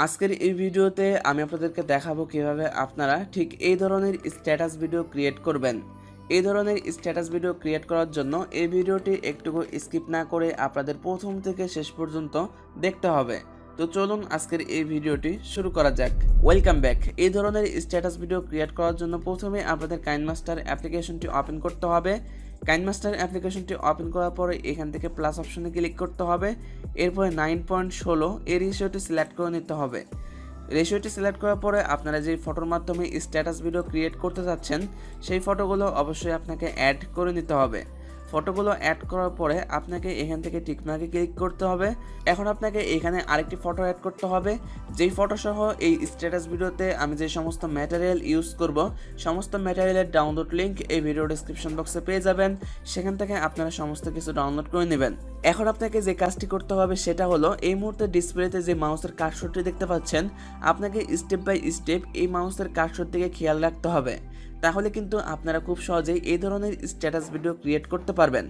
আজকের এই ভিডিওতে আমি আপনাদেরকে দেখাবো কিভাবে আপনারা ঠিক এই ধরনের স্ট্যাটাস ভিডিও ক্রিয়েট করবেন। এই ধরনের স্ট্যাটাস ভিডিও ক্রিয়েট করার জন্য এই ভিডিওটি একটুকু স্কিপ না করে আপনাদের প্রথম থেকে শেষ পর্যন্ত দেখতে হবে। তো চলুন আজকের এই ভিডিওটি শুরু করা যাক। Welcome back. এই ধরনের স্ট্যাটাস ভিডিও ক্রিয়েট করার জন্য প্রথমে আপনাদের কাইনমাস্টার অ্যাপ্লিকেশনটি ওপেন করতে হবে। কাইনমাস্টার অ্যাপ্লিকেশনটি ওপেন করার পরে এখান থেকে প্লাস অপশনে ক্লিক করতে হবে। এরপরে 9.16 এই রেশিওটি সিলেক্ট করে নিতে হবে। রেশিওটি সিলেক্ট করার পরে আপনারা যে ফটোর মাধ্যমে স্ট্যাটাস ভিডিও ক্রিয়েট করতে যাচ্ছেন সেই ফটোগুলো অবশ্যই আপনাকে অ্যাড করে নিতে হবে। ফটোগুলো অ্যাড করার পরে আপনাকে এখান থেকে টিকমার্কে ক্লিক করতে হবে। এখন আপনাকে এখানে আরেকটি ফটো অ্যাড করতে হবে। যেই ফটো সহ এই স্ট্যাটাস ভিডিওতে আমি যে সমস্ত ম্যাটেরিয়াল ইউজ করব সমস্ত ম্যাটেরিয়ালের ডাউনলোড লিঙ্ক এই ভিডিও ডেসক্রিপশন বক্সে পেয়ে যাবেন। সেখান থেকে আপনারা সমস্ত কিছু ডাউনলোড করে নেবেন। এখন আপনাকে যে কাজটি করতে হবে সেটা হলো এই মুহূর্তে ডিসপ্লেতে যে মাউসের কার্সরটি দেখতে পাচ্ছেন আপনাকে স্টেপ বাই স্টেপ এই মাউসের কার্সর দিকে খেয়াল রাখতে হবে। তাহলে কিন্তু আপনারা খুব সহজেই এই ধরনের স্ট্যাটাস ভিডিও ক্রিয়েট করতে পারবেন।